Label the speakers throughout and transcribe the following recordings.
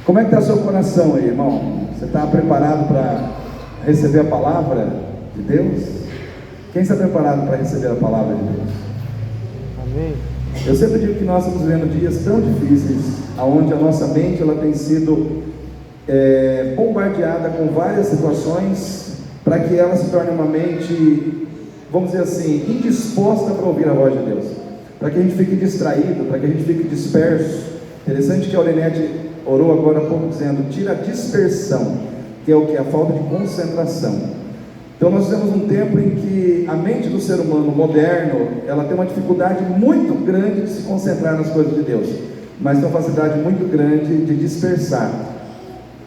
Speaker 1: Como é que está seu coração aí, irmão? Você está preparado para receber a palavra de Deus? Quem está preparado para receber a palavra de Deus?
Speaker 2: Amém.
Speaker 1: Eu sempre digo que nós estamos vivendo dias tão difíceis, onde a nossa mente ela tem sido bombardeada com várias situações, para que ela se torne uma mente, vamos dizer assim, indisposta para ouvir a voz de Deus, para que a gente fique distraído, para que a gente fique disperso. Interessante que a Aurinete orou agora há pouco dizendo: tira a dispersão, que é o que? A falta de concentração. Então nós temos um tempo em que a mente do ser humano moderno, ela tem uma dificuldade muito grande de se concentrar nas coisas de Deus, mas tem uma facilidade muito grande de dispersar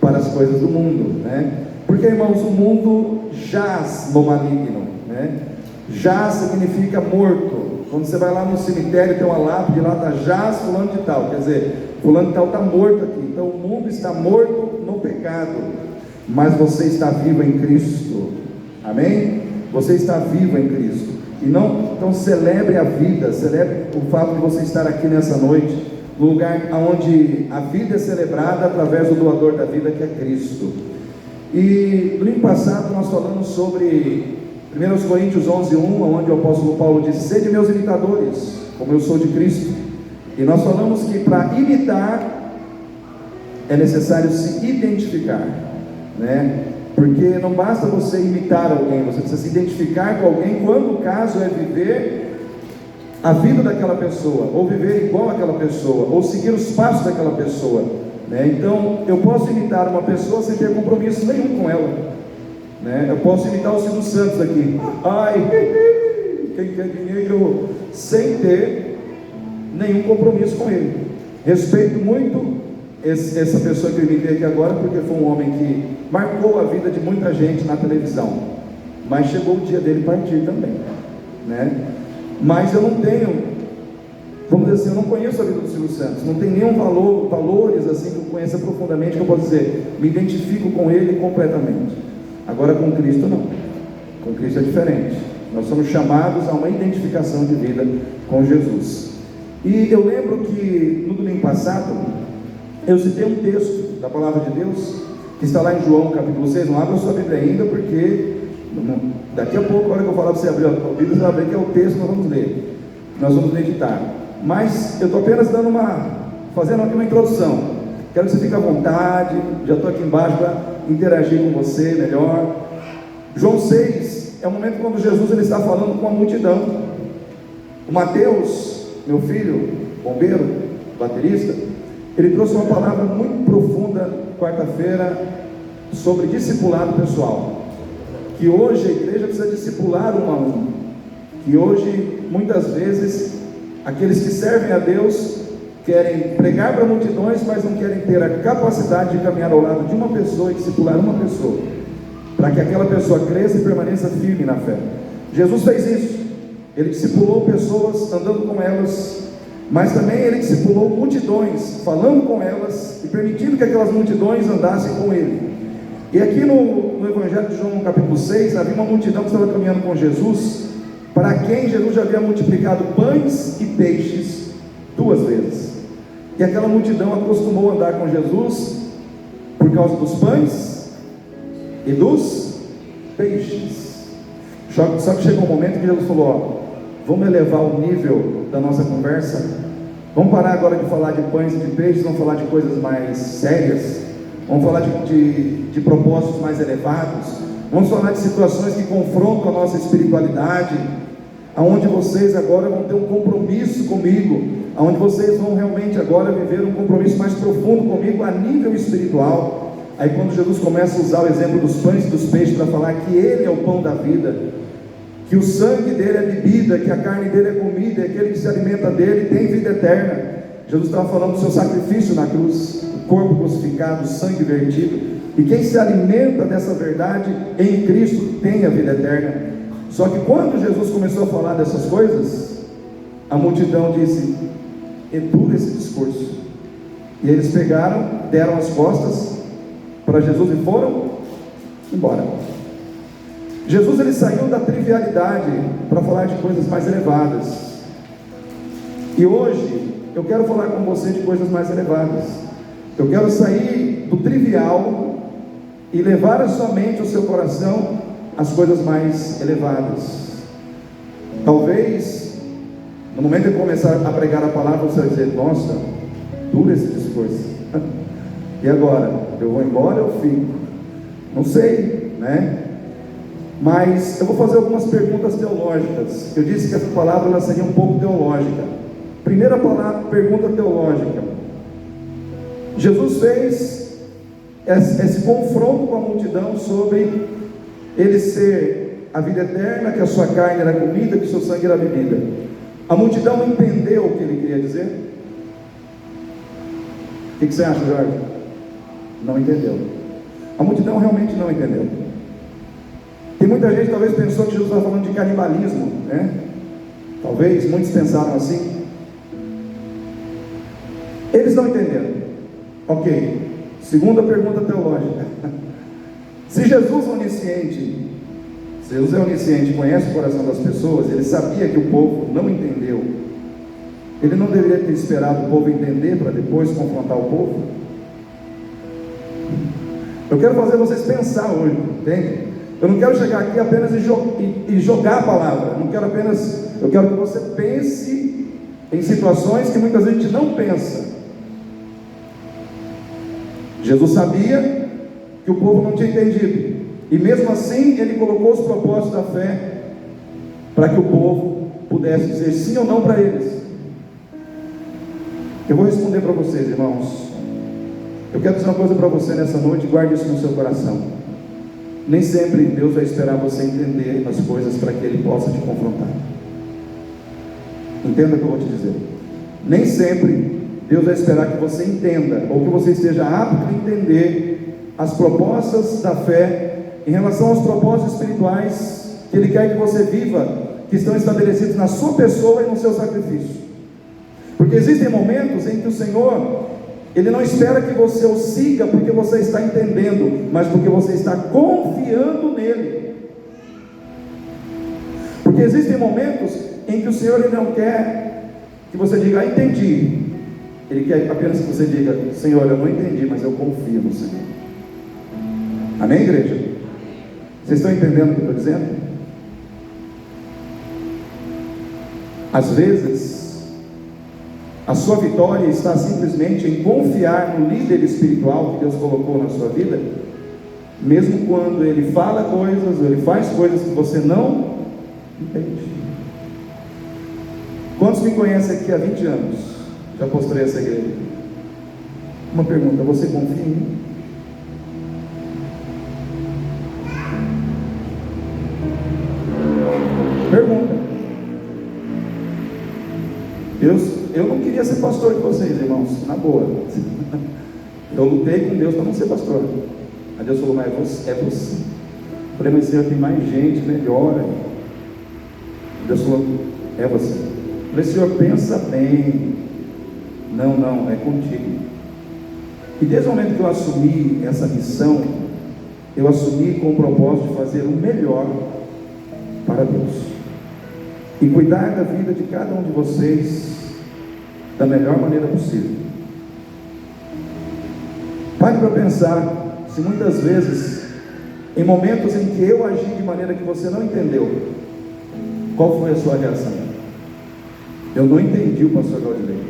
Speaker 1: para as coisas do mundo, né? Porque, irmãos, o mundo jaz no maligno, né? Jaz significa morto. Quando você vai lá no cemitério, tem uma lápide lá, está jaz fulano de tal, quer dizer, fulano de tal está morto aqui. Então o mundo está morto no pecado, mas você está vivo em Cristo. Amém? Você está vivo em Cristo. E não, então celebre a vida, celebre o fato de você estar aqui nessa noite, no lugar onde a vida é celebrada através do doador da vida, que é Cristo. E no ano passado nós falamos sobre 1 Coríntios 11:1, onde o apóstolo Paulo diz: sede meus imitadores, como eu sou de Cristo. E nós falamos que para imitar é necessário se identificar, né? Porque não basta você imitar alguém, você precisa se identificar com alguém, quando o caso é viver a vida daquela pessoa, ou viver igual àquela pessoa, ou seguir os passos daquela pessoa, né? Então eu posso imitar uma pessoa sem ter compromisso nenhum com ela, né? Eu posso imitar o Silvio Santos aqui, ai, quem quer dinheiro, sem ter nenhum compromisso com ele. Respeito muito essa pessoa que eu imitei aqui agora, porque foi um homem que marcou a vida de muita gente na televisão, mas chegou o dia dele partir também, né? Mas eu não tenho, vamos dizer assim, eu não conheço a vida do Silvio Santos, não tem nenhum valores assim que eu conheça profundamente, que eu posso dizer, me identifico com ele completamente. Agora com Cristo não, com Cristo é diferente. Nós somos chamados a uma identificação de vida com Jesus. E eu lembro que no domingo passado eu citei um texto da palavra de Deus, que está lá em João capítulo 6, não abra sua Bíblia ainda, porque daqui a pouco, a hora que eu falar para você abrir a Bíblia, você vai ver que é o texto que nós vamos ler, nós vamos meditar. Mas eu estou apenas fazendo aqui uma introdução. Quero que você fique à vontade, já estou aqui embaixo para interagir com você melhor. João 6 é o momento quando Jesus ele está falando com a multidão. O Mateus, meu filho, bombeiro, baterista, ele trouxe uma palavra muito profunda quarta-feira sobre discipulado pessoal, que hoje a igreja precisa discipular um a um, que hoje muitas vezes aqueles que servem a Deus querem pregar para multidões, mas não querem ter a capacidade de caminhar ao lado de uma pessoa e discipular uma pessoa, para que aquela pessoa cresça e permaneça firme na fé. Jesus fez isso, ele discipulou pessoas andando com elas, mas também ele discipulou multidões, falando com elas e permitindo que aquelas multidões andassem com ele. E aqui no Evangelho de João capítulo 6, havia uma multidão que estava caminhando com Jesus, para quem Jesus já havia multiplicado pães e peixes 2 vezes. E aquela multidão acostumou a andar com Jesus por causa dos pães e dos peixes. Só que chegou um momento que Jesus falou: ó, vamos elevar o nível da nossa conversa, vamos parar agora de falar de pães e de peixes, vamos falar de coisas mais sérias, vamos falar de propósitos mais elevados, vamos falar de situações que confrontam a nossa espiritualidade, aonde vocês agora vão ter um compromisso comigo, aonde vocês vão realmente agora viver um compromisso mais profundo comigo a nível espiritual. Aí quando Jesus começa a usar o exemplo dos pães e dos peixes para falar que Ele é o pão da vida, que o sangue dele é bebida, que a carne dele é comida, e aquele que se alimenta dele tem vida eterna. Jesus estava falando do seu sacrifício na cruz, o corpo crucificado, o sangue vertido, e quem se alimenta dessa verdade em Cristo tem a vida eterna. Só que quando Jesus começou a falar dessas coisas, a multidão disse: endura esse discurso. E eles pegaram, deram as costas para Jesus e foram embora. Jesus ele saiu da trivialidade para falar de coisas mais elevadas. E hoje eu quero falar com você de coisas mais elevadas. Eu quero sair do trivial e levar a sua mente, o seu coração, às coisas mais elevadas. Talvez, no momento de começar a pregar a palavra, você vai dizer: nossa, duro esse discurso. E agora? Eu vou embora ou eu fico? Não sei, né? Mas eu vou fazer algumas perguntas teológicas. Eu disse que essa palavra ela seria um pouco teológica. Primeira pergunta teológica. Jesus fez esse confronto com a multidão sobre ele ser a vida eterna, que a sua carne era comida, que o seu sangue era bebida. A multidão entendeu o que ele queria dizer? O que você acha, Jorge? Não entendeu. A multidão realmente não entendeu. Tem muita gente talvez pensou que Jesus estava falando de canibalismo, né? Talvez muitos pensaram assim. Eles não entenderam. Ok, segunda pergunta teológica. Se Jesus é onisciente, se Jesus é onisciente, conhece o coração das pessoas, ele sabia que o povo não entendeu, ele não deveria ter esperado o povo entender para depois confrontar o povo? Eu quero fazer vocês pensar hoje, entende? Eu não quero chegar aqui apenas e jogar a palavra, eu quero que você pense em situações que muitas vezes a gente não pensa. Jesus sabia que o povo não tinha entendido, e mesmo assim ele colocou os propósitos da fé para que o povo pudesse dizer sim ou não para eles. Eu vou responder para vocês, irmãos. Eu quero dizer uma coisa para você nessa noite, guarde isso no seu coração. Nem sempre Deus vai esperar você entender as coisas para que Ele possa te confrontar. Entenda o que eu vou te dizer. Nem sempre Deus vai esperar que você entenda, ou que você esteja apto a entender as propostas da fé em relação aos propósitos espirituais que Ele quer que você viva, que estão estabelecidos na sua pessoa e no seu sacrifício. Porque existem momentos em que o Senhor, Ele não espera que você o siga porque você está entendendo, mas porque você está confiando nele. Porque existem momentos em que o Senhor Ele não quer que você diga: entendi. Ele quer apenas que você diga: Senhor, eu não entendi, mas eu confio no Senhor. Amém, igreja? Vocês estão entendendo o que eu estou dizendo? Às vezes, a sua vitória está simplesmente em confiar no líder espiritual que Deus colocou na sua vida, mesmo quando ele fala coisas, ele faz coisas que você não entende. Quantos me conhecem aqui há 20 anos? Já postrei essa igreja. Uma pergunta: você confia em mim? Pergunta. Eu não queria ser pastor de vocês, irmãos, na boa. Eu lutei com Deus para não ser pastor. Aí Deus falou: mas é você. Eu falei: mas Senhor, tem mais gente melhor. Deus falou: é você. Eu falei: Senhor, pensa bem. Não, é contigo. E desde o momento que eu assumi essa missão, eu assumi com o propósito de fazer o melhor para Deus e cuidar da vida de cada um de vocês da melhor maneira possível. Pare para pensar se muitas vezes, em momentos em que eu agi de maneira que você não entendeu, qual foi a sua reação? Eu não entendi o pastor Gaudilei.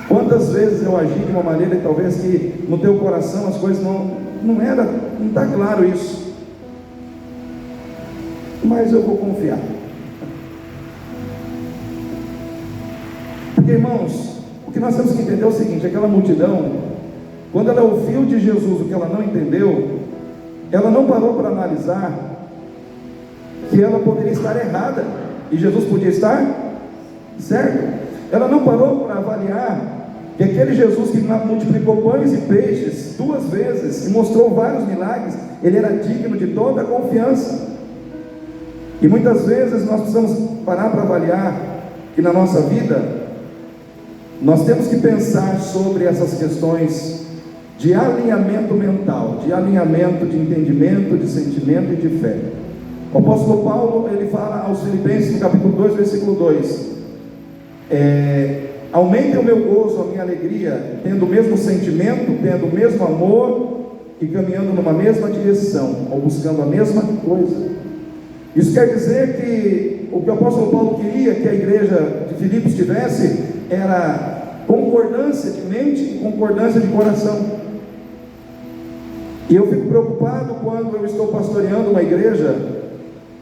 Speaker 1: Quantas vezes eu agi de uma maneira que talvez que no teu coração as coisas não está claro isso, mas eu vou confiar. Porque, irmãos, o que nós temos que entender é o seguinte: aquela multidão, quando ela ouviu de Jesus o que ela não entendeu, ela não parou para analisar que ela poderia estar errada e Jesus podia estar certo. Ela não parou para avaliar que aquele Jesus que multiplicou pães e peixes 2 vezes e mostrou vários milagres, ele era digno de toda a confiança. E muitas vezes nós precisamos parar para avaliar que na nossa vida nós temos que pensar sobre essas questões de alinhamento mental, de alinhamento de entendimento, de sentimento e de fé. O apóstolo Paulo, ele fala aos Filipenses no capítulo 2, versículo 2, Aumentem o meu gozo, a minha alegria, tendo o mesmo sentimento, tendo o mesmo amor e caminhando numa mesma direção, ou buscando a mesma coisa. Isso quer dizer que o que o apóstolo Paulo queria que a igreja de Filipos tivesse era concordância de mente e concordância de coração. E eu fico preocupado quando eu estou pastoreando uma igreja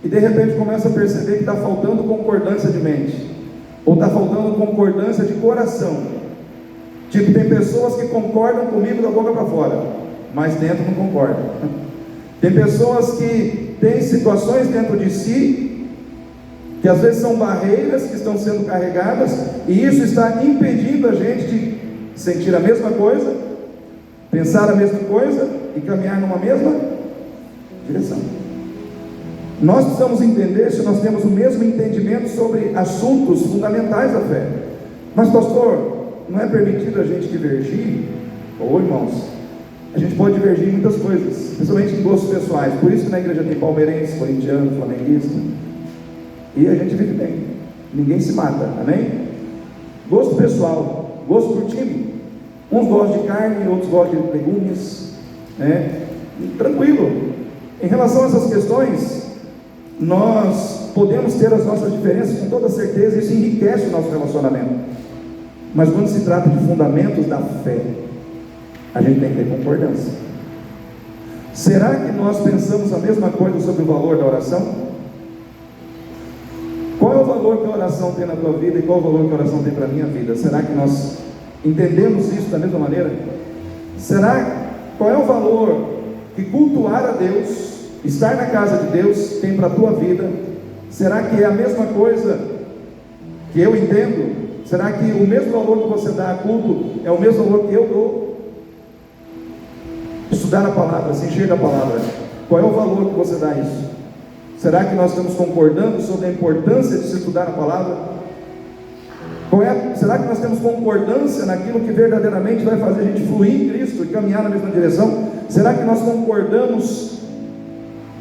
Speaker 1: e de repente começo a perceber que está faltando concordância de mente, ou está faltando concordância de coração. Tipo, tem pessoas que concordam comigo da boca para fora, mas dentro não concordam. Tem pessoas que têm situações dentro de si, que às vezes são barreiras que estão sendo carregadas, e isso está impedindo a gente de sentir a mesma coisa, pensar a mesma coisa e caminhar numa mesma direção. Nós precisamos entender se nós temos o mesmo entendimento sobre assuntos fundamentais da fé. Mas pastor, não é permitido a gente divergir? Ô irmãos, a gente pode divergir em muitas coisas, principalmente em gostos pessoais. Por isso que na igreja tem palmeirense, corintiano, flamenguista, e a gente vive bem, ninguém se mata, amém? Gosto pessoal, gosto por time. Uns gostam de carne, outros gostam de legumes, né? Tranquilo. Em relação a essas questões, nós podemos ter as nossas diferenças com toda certeza, isso enriquece o nosso relacionamento. Mas quando se trata de fundamentos da fé, a gente tem que ter concordância. Será que nós pensamos a mesma coisa sobre o valor da oração? Qual é o valor que a oração tem na tua vida e qual é o valor que a oração tem para a minha vida? Será que nós entendemos isso da mesma maneira? Qual é o valor que cultuar a Deus, estar na casa de Deus, tem para a tua vida? Será que é a mesma coisa que eu entendo? Será que o mesmo valor que você dá a culto é o mesmo valor que eu dou? Estudar a palavra, se enxerga a palavra, qual é o valor que você dá a isso? Será que nós estamos concordando sobre a importância de se estudar a palavra? Será que nós temos concordância naquilo que verdadeiramente vai fazer a gente fluir em Cristo e caminhar na mesma direção? Será que nós concordamos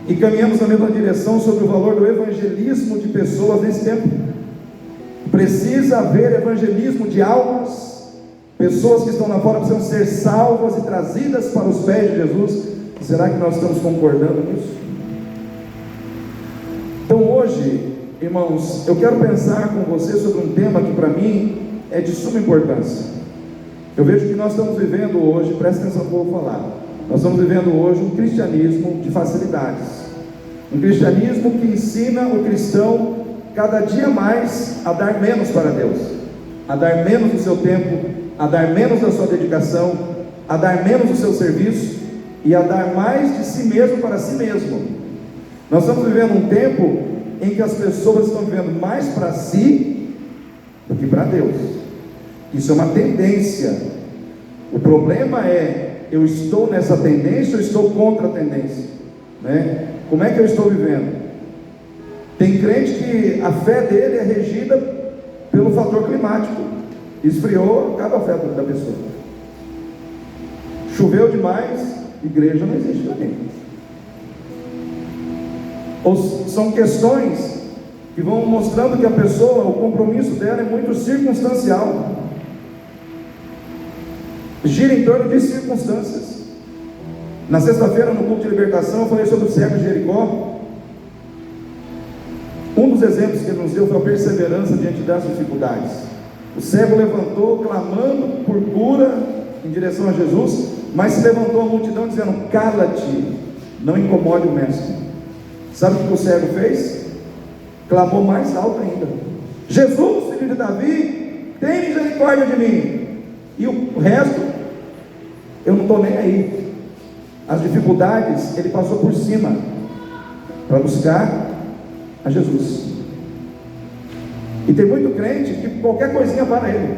Speaker 1: e caminhamos na mesma direção sobre o valor do evangelismo de pessoas nesse tempo? Precisa haver evangelismo de almas. Pessoas que estão lá fora precisam ser salvas e trazidas para os pés de Jesus. Será que nós estamos concordando nisso? Então hoje, irmãos, eu quero pensar com você sobre um tema que para mim é de suma importância. Eu vejo que nós estamos vivendo hoje, presta atenção no que eu vou falar, nós estamos vivendo hoje um cristianismo de facilidades, um cristianismo que ensina o cristão cada dia mais a dar menos para Deus, a dar menos do seu tempo, a dar menos da sua dedicação, a dar menos do seu serviço e a dar mais de si mesmo para si mesmo. Nós estamos vivendo um tempo em que as pessoas estão vivendo mais para si do que para Deus. Isso é uma tendência. O problema é, eu estou nessa tendência ou estou contra a tendência, né? Como é que eu estou vivendo? Tem crente que a fé dele é regida pelo fator climático. Esfriou, acaba a fé da pessoa. Choveu demais, igreja não existe para mim. Ou são questões que vão mostrando que a pessoa, o compromisso dela é muito circunstancial, gira em torno de circunstâncias. Na sexta-feira, no culto de libertação, eu falei sobre o cego de Jericó. Um dos exemplos que ele nos deu foi a perseverança diante das dificuldades. O cego levantou clamando por cura em direção a Jesus, mas se levantou a multidão dizendo: cala-te, não incomode o mestre. Sabe o que o cego fez? Clamou mais alto ainda: Jesus, filho de Davi, tem misericórdia de mim. E o resto, eu não estou nem aí. As dificuldades, ele passou por cima para buscar a Jesus. E tem muito crente que qualquer coisinha para ele,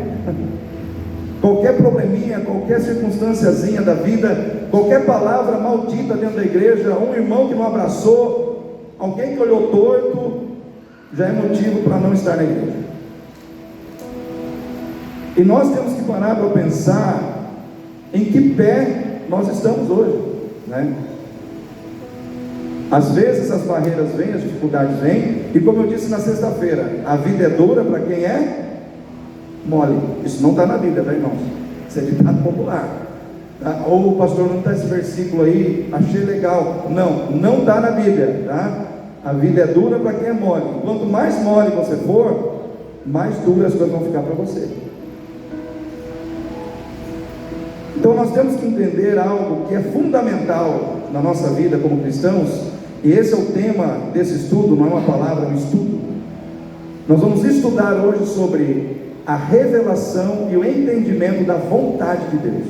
Speaker 1: qualquer probleminha, qualquer circunstânciazinha da vida, qualquer palavra maldita dentro da igreja, um irmão que não abraçou, alguém que olhou torto, já é motivo para não estar na igreja. E nós temos que parar para pensar em que pé nós estamos hoje, né? Às vezes as barreiras vêm, as dificuldades vêm, e como eu disse na sexta-feira, a vida é dura para quem é mole. Isso não está na Bíblia, tá, irmãos? Isso é ditado popular. Tá? Ou o pastor não está esse versículo aí, achei legal. Não está na Bíblia, tá? A vida é dura para quem é mole. Quanto mais mole você for, mais duras as coisas vão ficar para você. Então nós temos que entender algo que é fundamental na nossa vida como cristãos, e esse é o tema desse estudo, não é uma palavra, é um estudo. Nós vamos estudar hoje sobre a revelação e o entendimento da vontade de Deus.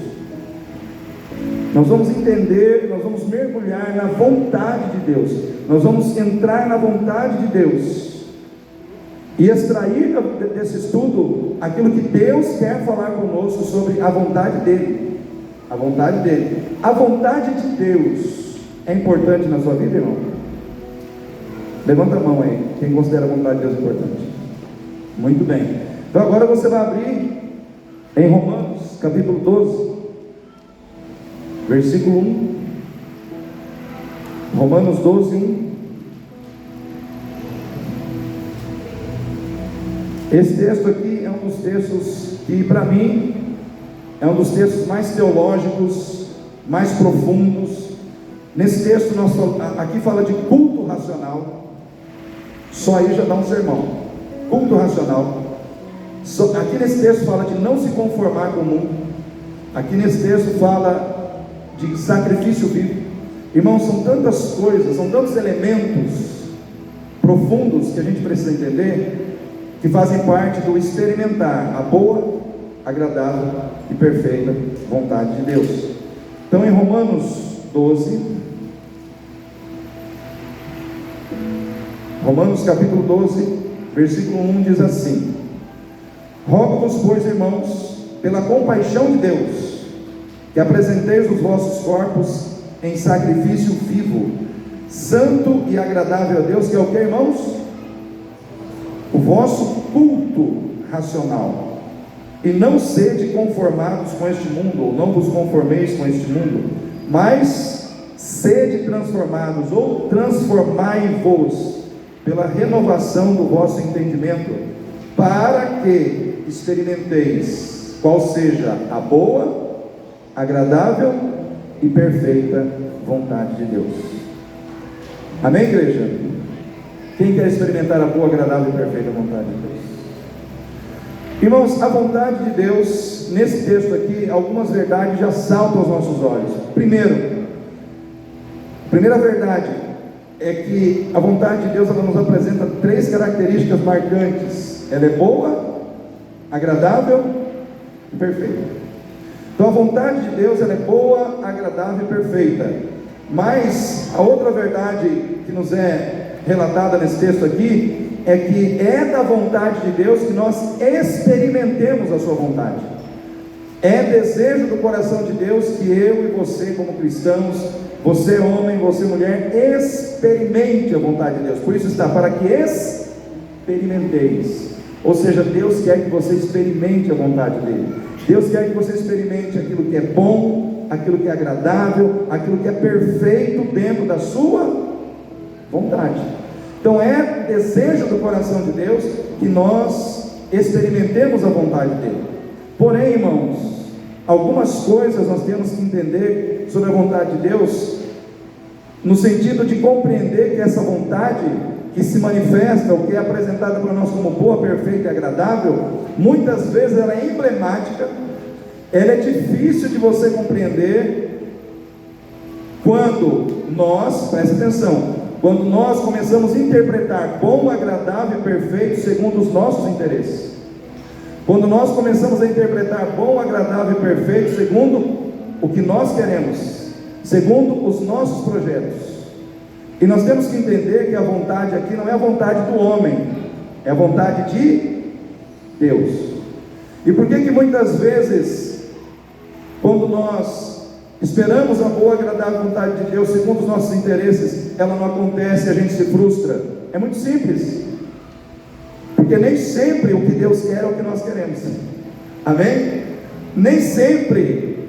Speaker 1: Nós vamos entender, nós vamos mergulhar na vontade de Deus, nós vamos entrar na vontade de Deus e extrair desse estudo aquilo que Deus quer falar conosco sobre a vontade dele. A vontade dele. A vontade de Deus é importante na sua vida, irmão? Levanta a mão aí, quem considera a vontade de Deus importante. Muito bem. Então agora você vai abrir em Romanos, capítulo 12, versículo 1. Romanos 12, 1. Esse texto aqui é um dos textos que, para mim, é um dos textos mais teológicos, mais profundos. Nesse texto, aqui fala de culto racional. Só aí já dá um sermão. Culto racional. Aqui nesse texto fala de não se conformar com o mundo. Aqui nesse texto fala de sacrifício vivo. Irmãos, são tantas coisas, são tantos elementos profundos que a gente precisa entender, que fazem parte do experimentar a boa, agradável e perfeita vontade de Deus. Então em Romanos 12, Romanos capítulo 12, versículo 1 diz assim: rogo-vos, pois, irmãos, pela compaixão de Deus, que apresenteis os vossos corpos em sacrifício vivo, santo e agradável a Deus, que é o que, irmãos? O vosso culto racional. E não sede conformados com este mundo, ou não vos conformeis com este mundo, mas sede transformados, ou transformai-vos pela renovação do vosso entendimento, para que experimenteis qual seja a boa, agradável e perfeita vontade de Deus. Amém, igreja? Quem quer experimentar a boa, agradável e perfeita vontade de Deus? Irmãos, a vontade de Deus, nesse texto aqui, algumas verdades já saltam aos nossos olhos. Primeira verdade é que a vontade de Deus, ela nos apresenta três características marcantes. Ela é boa, agradável e perfeita. Então a vontade de Deus, ela é boa, agradável e perfeita. Mas a outra verdade que nos é relatada nesse texto aqui é que é da vontade de Deus que nós experimentemos a sua vontade. É desejo do coração de Deus que eu e você, como cristãos, você homem, você mulher, experimente a vontade de Deus. Por isso está, para que experimenteis. Ou seja, Deus quer que você experimente a vontade dele. Deus quer que você experimente aquilo que é bom, aquilo que é agradável, aquilo que é perfeito dentro da sua vontade. Então é desejo do coração de Deus que nós experimentemos a vontade dele. Porém, irmãos, algumas coisas nós temos que entender sobre a vontade de Deus, no sentido de compreender que essa vontade que se manifesta, o que é apresentada para nós como boa, perfeita e agradável, muitas vezes ela é emblemática, ela é difícil de você compreender quando nós, presta atenção, quando nós começamos a interpretar bom, agradável e perfeito segundo os nossos interesses. Quando nós começamos a interpretar bom, agradável e perfeito segundo o que nós queremos, segundo os nossos projetos. E nós temos que entender que a vontade aqui não é a vontade do homem, é a vontade de Deus. E por que muitas vezes, quando nós esperamos a boa, agradável vontade de Deus segundo os nossos interesses, ela não acontece e a gente se frustra? É muito simples, porque nem sempre o que Deus quer é o que nós queremos. Amém? Nem sempre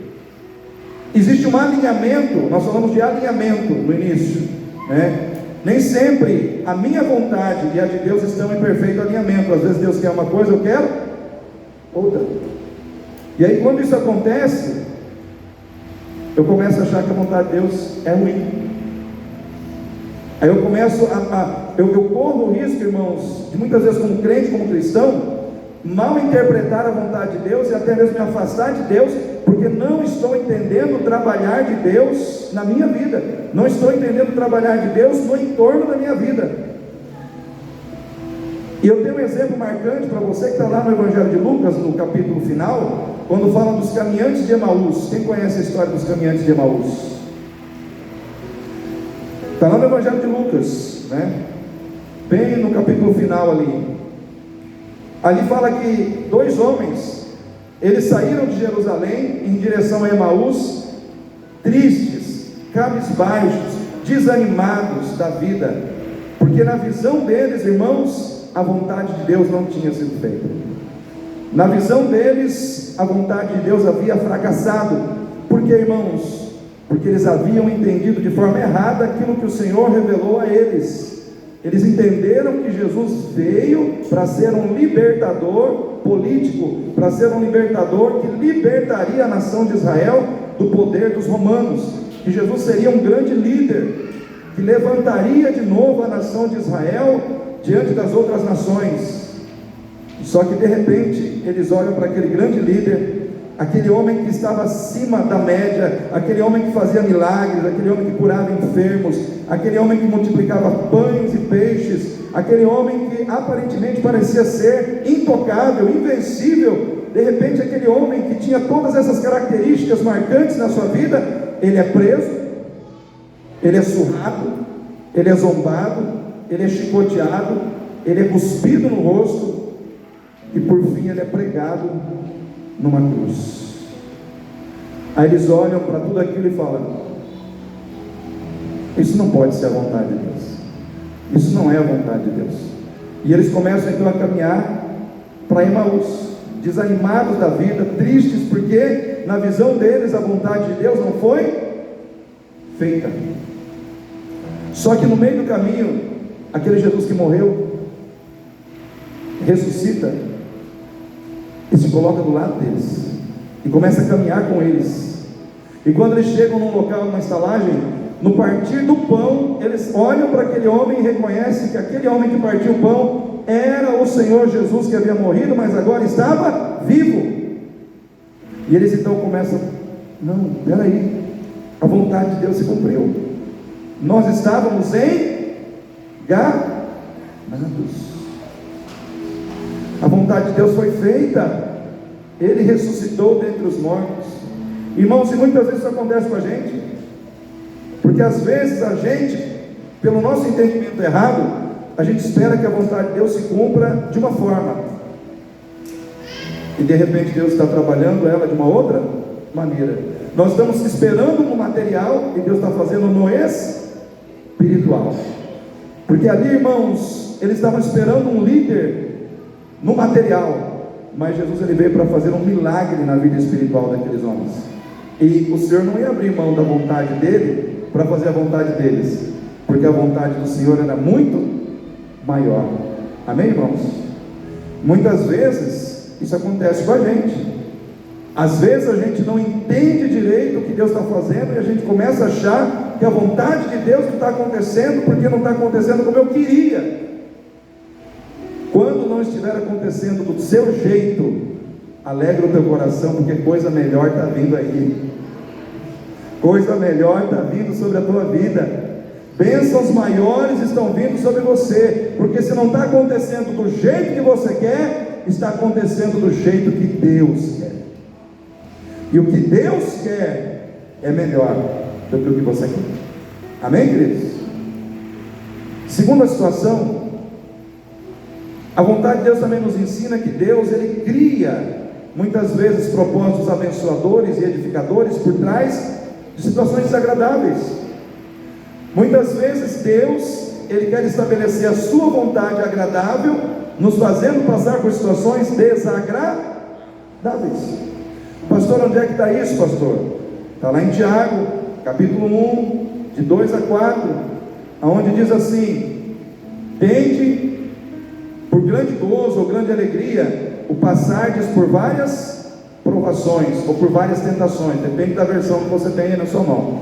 Speaker 1: existe um alinhamento. Nós falamos de alinhamento no início, né? Nem sempre a minha vontade e a de Deus estão em perfeito alinhamento. Às vezes Deus quer uma coisa, eu quero outra. E aí quando isso acontece, eu começo a achar que a vontade de Deus é ruim. Aí eu começo eu corro o risco, irmãos, de muitas vezes como crente, como cristão, mal interpretar a vontade de Deus e até mesmo me afastar de Deus, porque não estou entendendo o trabalhar de Deus na minha vida, não estou entendendo o trabalhar de Deus no entorno da minha vida. E eu tenho um exemplo marcante para você que está lá no Evangelho de Lucas, no capítulo final, quando fala dos caminhantes de Emaús. Quem conhece a história dos caminhantes de Emaús? Está lá no Evangelho de Lucas, né? Bem no capítulo final ali. Ali fala que 2 homens, eles saíram de Jerusalém em direção a Emaús, tristes, cabisbaixos, desanimados da vida, porque na visão deles, irmãos, a vontade de Deus não tinha sido feita. Na visão deles, a vontade de Deus havia fracassado. Por que, irmãos? Porque eles haviam entendido de forma errada aquilo que o Senhor revelou a eles. Eles entenderam que Jesus veio para ser um libertador político, para ser um libertador que libertaria a nação de Israel do poder dos romanos, que Jesus seria um grande líder, que levantaria de novo a nação de Israel diante das outras nações. Só que de repente eles olham para aquele grande líder, aquele homem que estava acima da média, aquele homem que fazia milagres, aquele homem que curava enfermos, aquele homem que multiplicava pães e peixes, aquele homem que aparentemente parecia ser intocável, invencível. De repente aquele homem que tinha todas essas características marcantes na sua vida, ele é preso, ele é surrado, ele é zombado, ele é chicoteado, ele é cuspido no rosto, e por fim ele é pregado numa cruz. Aí eles olham para tudo aquilo e falam: isso não pode ser a vontade de Deus, isso não é a vontade de Deus. E eles começam então a caminhar para Emaús, desanimados da vida, tristes, porque na visão deles a vontade de Deus não foi feita. Só que no meio do caminho, aquele Jesus que morreu ressuscita e se coloca do lado deles e começa a caminhar com eles. E quando eles chegam num local, numa estalagem, no partir do pão, eles olham para aquele homem e reconhecem que aquele homem que partiu o pão era o Senhor Jesus, que havia morrido, mas agora estava vivo. E eles então começam: não, peraí, a vontade de Deus se cumpriu, nós estávamos enganados, a vontade de Deus foi feita, Ele ressuscitou dentre os mortos. Irmãos, e muitas vezes isso acontece com a gente, porque às vezes a gente, pelo nosso entendimento errado, a gente espera que a vontade de Deus se cumpra de uma forma, e de repente Deus está trabalhando ela de uma outra maneira. Nós estamos esperando no material e Deus está fazendo no espiritual. Porque ali, irmãos, eles estavam esperando um líder no material, mas Jesus ele veio para fazer um milagre na vida espiritual daqueles homens. E o Senhor não ia abrir mão da vontade dele para fazer a vontade deles, porque a vontade do Senhor era muito maior. Amém, irmãos? Muitas vezes isso acontece com a gente. Às vezes a gente não entende direito o que Deus está fazendo e a gente começa a achar que a vontade de Deus não está acontecendo porque não está acontecendo como eu queria. Quando não estiver acontecendo do seu jeito, alegra o teu coração, porque coisa melhor está vindo aí. Coisa melhor está vindo sobre a tua vida. Bênçãos maiores estão vindo sobre você, porque se não está acontecendo do jeito que você quer, está acontecendo do jeito que Deus quer. E o que Deus quer é melhor do que o que você quer. Amém, queridos? Segunda situação, a vontade de Deus também nos ensina que Deus, Ele cria muitas vezes propósitos abençoadores e edificadores por trás de situações desagradáveis. Muitas vezes Deus, Ele quer estabelecer a sua vontade agradável, nos fazendo passar por situações desagradáveis. Pastor, onde é que está isso, pastor? Está lá em Tiago, capítulo 1, de 2 a 4, onde diz assim: tende, porque grande gozo ou grande alegria o passardes por várias provações ou por várias tentações, depende da versão que você tem aí na sua mão,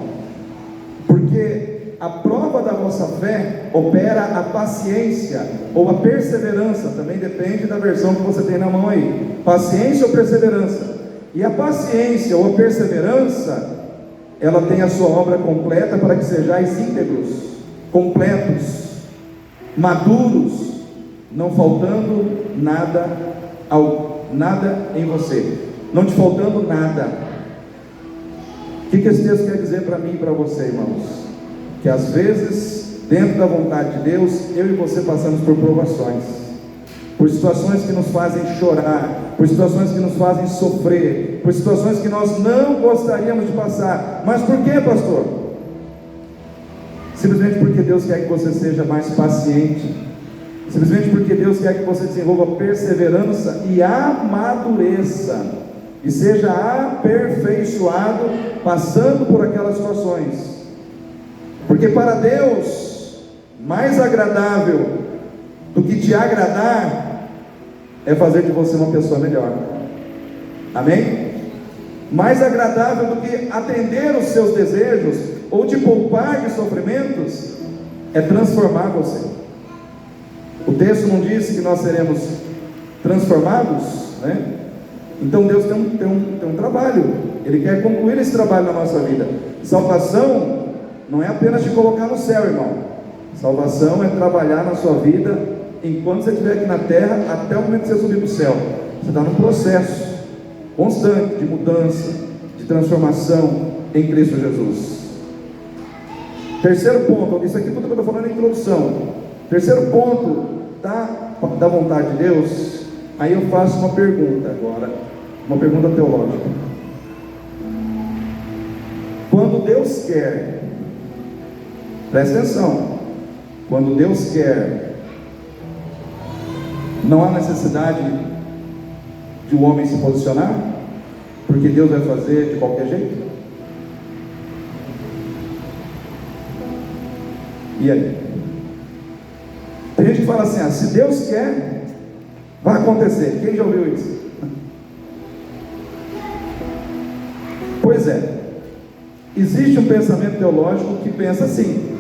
Speaker 1: porque a prova da vossa fé opera a paciência ou a perseverança, também depende da versão que você tem na mão aí, paciência ou perseverança. E a paciência ou a perseverança, ela tem a sua obra completa para que sejais íntegros, completos, maduros, não faltando nada em você, não te faltando nada. O que esse texto quer dizer para mim e para você, irmãos? Que às vezes, dentro da vontade de Deus, eu e você passamos por provações, por situações que nos fazem chorar, por situações que nos fazem sofrer, por situações que nós não gostaríamos de passar. Mas por quê, pastor? Simplesmente porque Deus quer que você seja mais paciente, simplesmente porque Deus quer que você desenvolva perseverança e amadureça, e seja aperfeiçoado passando por aquelas situações. Porque para Deus, mais agradável do que te agradar é fazer de você uma pessoa melhor. Amém? Mais agradável do que atender os seus desejos ou te poupar de sofrimentos é transformar você. O texto não disse que nós seremos transformados, né? Então Deus tem um trabalho, Ele quer concluir esse trabalho na nossa vida. Salvação não é apenas te colocar no céu, irmão. Salvação é trabalhar na sua vida enquanto você estiver aqui na terra, até o momento que você subir para o céu. Você está num processo constante de mudança, de transformação em Cristo Jesus. Terceiro ponto, isso aqui tudo que eu estou falando é introdução. Terceiro ponto da vontade de Deus. Aí eu faço uma pergunta agora, uma pergunta teológica. Quando Deus quer, presta atenção, quando Deus quer, não há necessidade de o homem se posicionar, porque Deus vai fazer de qualquer jeito. E aí? Tem gente que fala assim, se Deus quer, vai acontecer. Quem já ouviu isso? Pois é, existe um pensamento teológico que pensa assim.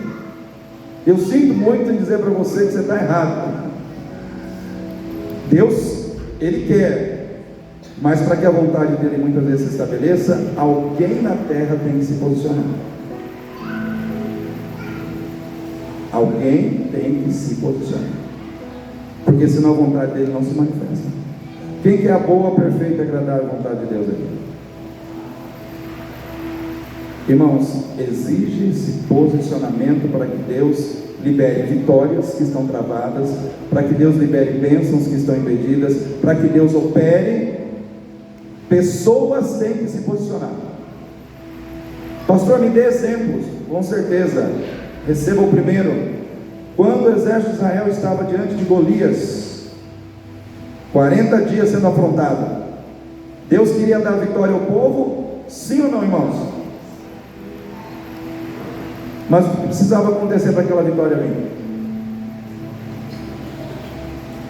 Speaker 1: Eu sinto muito em dizer para você que você está errado. Deus, Ele quer, mas para que a vontade dele muitas vezes se estabeleça, alguém na terra tem que se posicionar. Alguém tem que se posicionar, porque senão a vontade dele não se manifesta. Quem quer a boa, perfeita e agradável vontade de Deus aqui? Irmãos, exige esse posicionamento para que Deus libere vitórias que estão travadas, para que Deus libere bênçãos que estão impedidas, para que Deus opere. Pessoas têm que se posicionar. Pastor, me dê exemplos. Com certeza. Receba o primeiro. Quando o exército de Israel estava diante de Golias, 40 dias sendo afrontado, Deus queria dar vitória ao povo? Sim ou não, irmãos? Mas o que precisava acontecer para aquela vitória vir?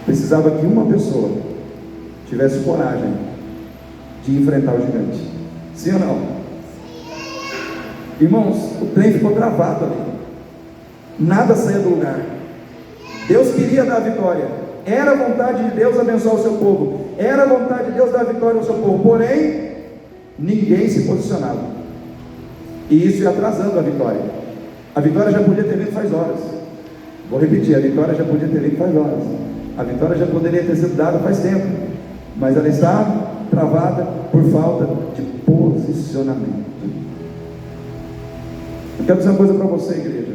Speaker 1: Precisava que uma pessoa tivesse coragem de enfrentar o gigante. Sim ou não? Irmãos, o trem ficou travado ali, nada saía do lugar. Deus queria dar a vitória, era a vontade de Deus abençoar o seu povo, era a vontade de Deus dar a vitória ao seu povo, porém ninguém se posicionava, e isso ia atrasando a vitória. A vitória já podia ter vindo faz horas. Vou repetir, a vitória já podia ter vindo faz horas. A vitória já poderia ter sido dada faz tempo, mas ela está travada por falta de posicionamento. Eu quero dizer uma coisa para você, igreja.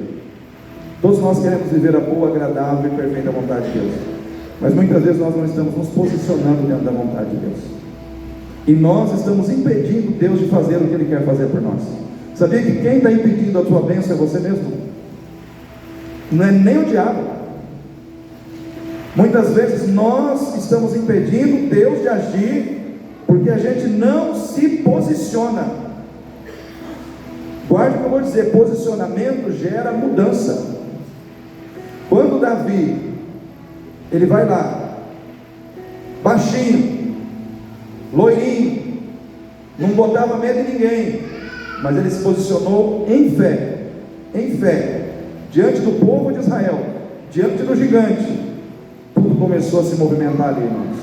Speaker 1: Todos nós queremos viver a boa, agradável e perfeita vontade de Deus, mas muitas vezes nós não estamos nos posicionando dentro da vontade de Deus, e nós estamos impedindo Deus de fazer o que Ele quer fazer por nós. Sabia que quem está impedindo a tua bênção é você mesmo? Não é nem o diabo. Muitas vezes nós estamos impedindo Deus de agir, porque a gente não se posiciona. Guarde o que eu vou dizer, posicionamento gera mudança. Quando Davi, ele vai lá, baixinho, loirinho, não botava medo em ninguém, mas ele se posicionou em fé, diante do povo de Israel, diante do gigante. Tudo começou a se movimentar ali, irmãos.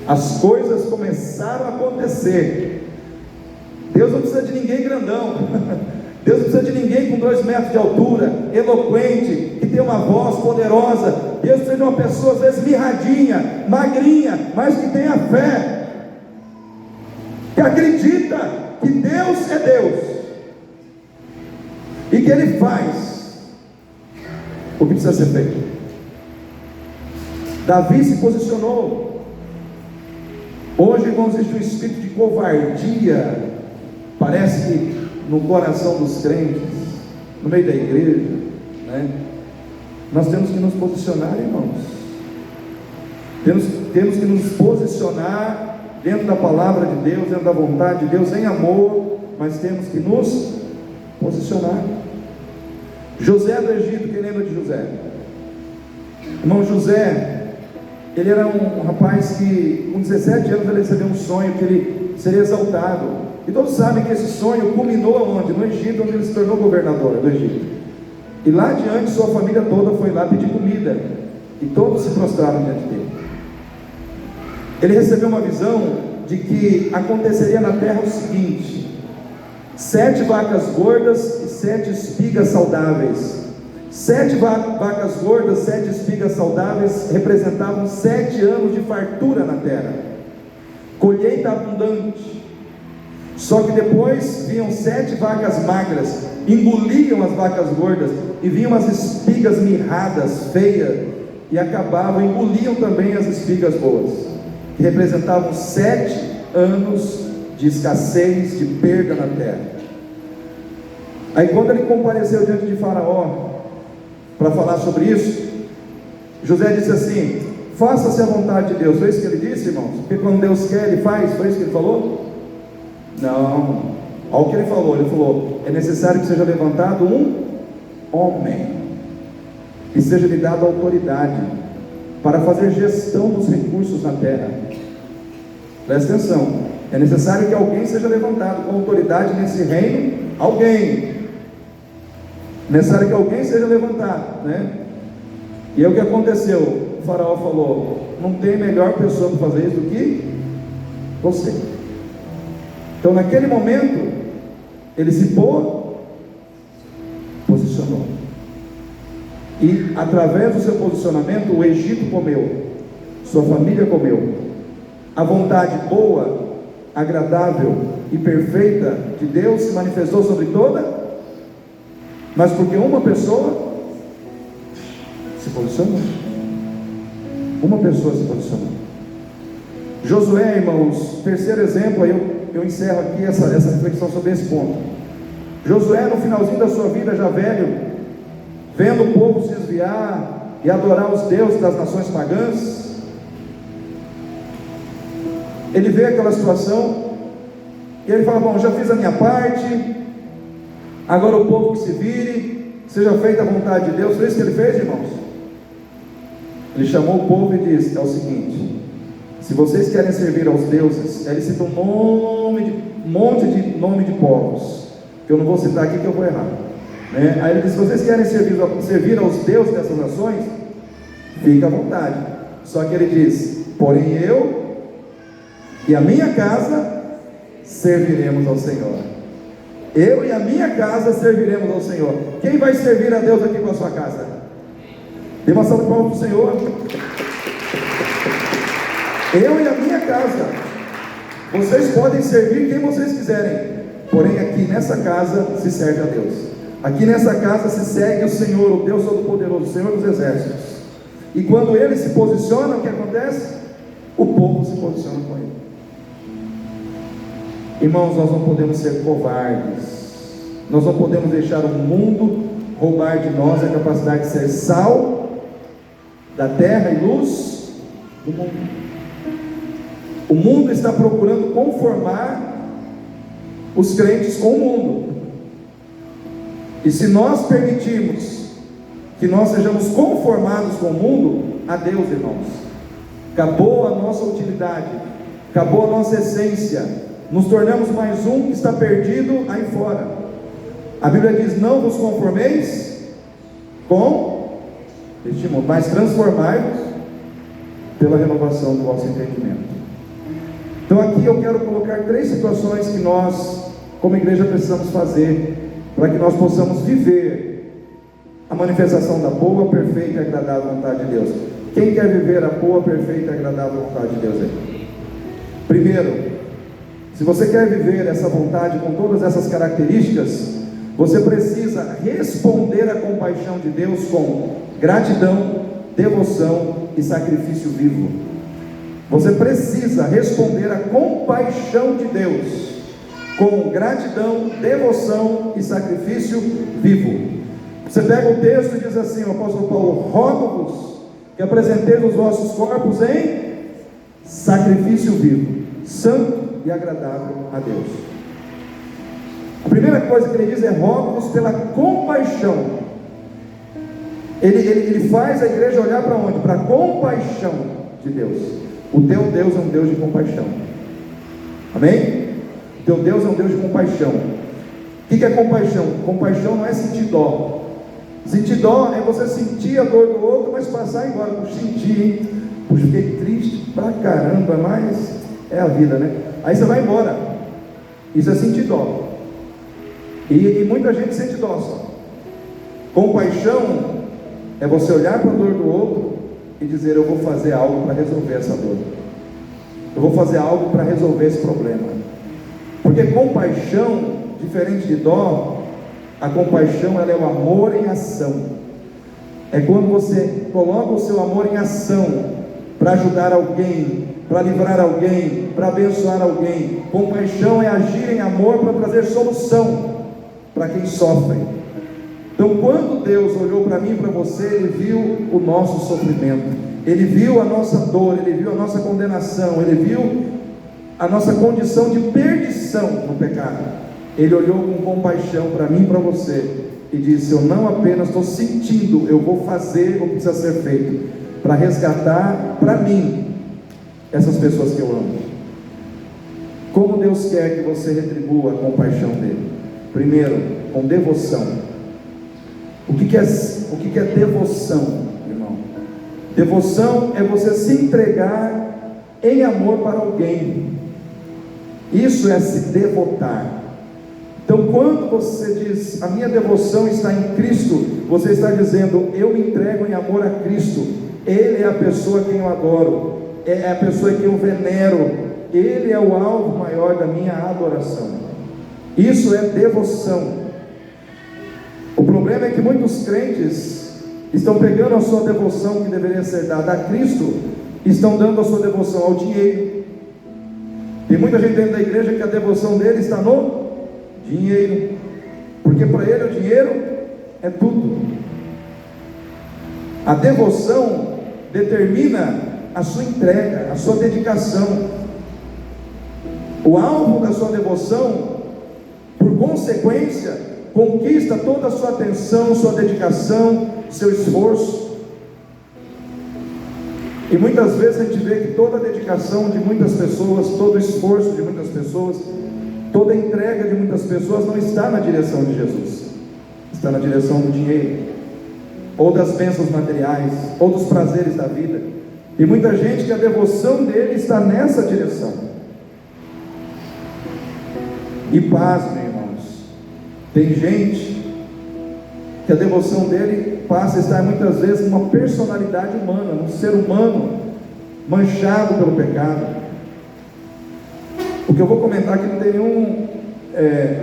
Speaker 1: As coisas começaram a acontecer. Deus não precisa de ninguém grandão. Deus não precisa de ninguém com 2 metros de altura, eloquente, que tem uma voz poderosa. Deus precisa de uma pessoa às vezes mirradinha, magrinha, mas que tenha fé, que acredita que Deus é Deus e que Ele faz o que precisa ser feito. Davi se posicionou. Hoje, irmãos, existe um espírito de covardia, parece que no coração dos crentes, no meio da igreja, né? Nós temos que nos posicionar, irmãos. Temos que nos posicionar dentro da palavra de Deus, dentro da vontade de Deus, em amor, mas temos que nos posicionar. José do Egito, quem lembra de José? Irmão, José, ele era um rapaz que com 17 anos ele recebeu um sonho que ele seria exaltado, e todos sabem que esse sonho culminou aonde? No Egito, onde ele se tornou governador do Egito. E lá adiante sua família toda foi lá pedir comida, e todos se prostraram diante dele. Ele recebeu uma visão de que aconteceria na terra o seguinte: 7 vacas gordas e 7 espigas saudáveis. 7 vacas gordas, 7 espigas saudáveis representavam 7 anos de fartura na terra, colheita abundante. Só que depois vinham 7 vacas magras, engoliam as vacas gordas, e vinham as espigas mirradas, feias, e acabavam, engoliam também as espigas boas, que representavam 7 anos de escassez, de perda na terra. Aí quando ele compareceu diante de Faraó para falar sobre isso, José disse assim: faça-se a vontade de Deus. Foi isso que ele disse, irmãos? Porque quando Deus quer, Ele faz. Foi isso que ele falou? Não. Olha o que ele falou. Ele falou: é necessário que seja levantado um homem, e seja lhe dado autoridade para fazer gestão dos recursos na terra. Presta atenção. É necessário que alguém seja levantado com autoridade nesse reino. Alguém. Necessário que alguém seja levantado, né? E é o que aconteceu. O faraó falou: não tem melhor pessoa para fazer isso do que você. Então naquele momento ele se posicionou, e através do seu posicionamento o Egito comeu, sua família comeu. A vontade boa, agradável e perfeita de Deus se manifestou sobre toda. Mas porque uma pessoa se posicionou. Uma pessoa se posicionou. Josué, irmãos, terceiro exemplo, aí eu encerro aqui essa reflexão sobre esse ponto. Josué, no finalzinho da sua vida, já velho, vendo o povo se desviar e adorar os deuses das nações pagãs, ele vê aquela situação e ele fala: bom, já fiz a minha parte, agora o povo que se vire, seja feita a vontade de Deus. Foi isso que ele fez, irmãos? Ele chamou o povo e disse: é o seguinte, se vocês querem servir aos deuses, ele cita um monte de nome de povos, que eu não vou citar aqui que eu vou errar, né? Aí ele disse: se vocês querem servir aos deuses dessas nações, fique à vontade. Só que ele diz: porém eu e a minha casa serviremos ao Senhor. Eu e a minha casa serviremos ao Senhor. Quem vai servir a Deus aqui com a sua casa? Dê uma salva de palmas para o Senhor. Eu e a minha casa. Vocês podem servir quem vocês quiserem, porém aqui nessa casa se serve a Deus. Aqui nessa casa se segue o Senhor, o Deus Todo-Poderoso, o Senhor dos Exércitos. E quando Ele se posiciona, o que acontece? O povo se posiciona com Ele. Irmãos, nós não podemos ser covardes. Nós não podemos deixar o mundo roubar de nós a capacidade de ser sal da terra e luz do mundo. O mundo está procurando conformar os crentes com o mundo. E se nós permitirmos que nós sejamos conformados com o mundo, a Deus, irmãos, acabou a nossa utilidade, acabou a nossa essência, nos tornamos mais um que está perdido aí fora. A Bíblia diz: não vos conformeis com este mundo, mas transformai-vos pela renovação do vosso entendimento. Então aqui eu quero colocar 3 situações que nós, como igreja, precisamos fazer para que nós possamos viver a manifestação da boa, perfeita e agradável vontade de Deus. Quem quer viver a boa, perfeita e agradável vontade de Deus aí? Primeiro, se você quer viver essa vontade com todas essas características, você precisa responder à compaixão de Deus com gratidão, devoção e sacrifício vivo. Você precisa responder à compaixão de Deus com gratidão, devoção e sacrifício vivo. Você pega o texto e diz assim: o apóstolo Paulo: rogo-vos que apresenteis os vossos corpos em sacrifício vivo, santo e agradável a Deus. A primeira coisa que ele diz é: rogo-vos pela compaixão. Ele faz a igreja olhar para onde? Para a compaixão de Deus. O teu Deus é um Deus de compaixão. Amém? O teu Deus é um Deus de compaixão. O que é compaixão? Compaixão não é sentir dó. Sentir dó é você sentir a dor do outro, mas passar embora. Puxa, senti, hein? Puxa, fiquei triste pra caramba, mas é a vida, né? Aí você vai embora. Isso é sentir dó. E muita gente sente dó só. Compaixão é você olhar para a dor do outro e dizer: eu vou fazer algo para resolver essa dor. Eu vou fazer algo para resolver esse problema. Porque compaixão, diferente de dó, a compaixão, ela é o amor em ação. É quando você coloca o seu amor em ação para ajudar alguém, para livrar alguém, para abençoar alguém. Compaixão é agir em amor para trazer solução para quem sofre. Então, quando Deus olhou para mim e para você, Ele viu o nosso sofrimento, Ele viu a nossa dor, Ele viu a nossa condenação, Ele viu a nossa condição de perdição no pecado. Ele olhou com compaixão para mim e para você e disse: eu não apenas estou sentindo, eu vou fazer o que precisa ser feito para resgatar para mim essas pessoas que eu amo. Como Deus quer que você retribua a compaixão dele? Primeiro, com devoção. O que é devoção, irmão? Devoção é você se entregar em amor para alguém. Isso é se devotar. Então, quando você diz: a minha devoção está em Cristo, você está dizendo: eu me entrego em amor a Cristo. Ele é a pessoa a quem eu adoro, é a pessoa a quem eu venero, Ele é o alvo maior da minha adoração. Isso é devoção. O problema é que muitos crentes estão pegando a sua devoção que deveria ser dada a Cristo, estão dando a sua devoção ao dinheiro. Tem muita gente dentro da igreja que a devoção dele está no dinheiro, porque para ele o dinheiro é tudo. A devoção determina a sua entrega, a sua dedicação. O alvo da sua devoção, por consequência, conquista toda a sua atenção, sua dedicação, seu esforço. E muitas vezes a gente vê que toda a dedicação de muitas pessoas, todo o esforço de muitas pessoas, toda a entrega de muitas pessoas não está na direção de Jesus, está na direção do dinheiro, ou das bênçãos materiais, ou dos prazeres da vida. E muita gente que a devoção dele está nessa direção. E pasmem, irmãos, tem gente que a devoção dele passa a estar muitas vezes numa personalidade humana, num ser humano manchado pelo pecado. O que eu vou comentar aqui não tem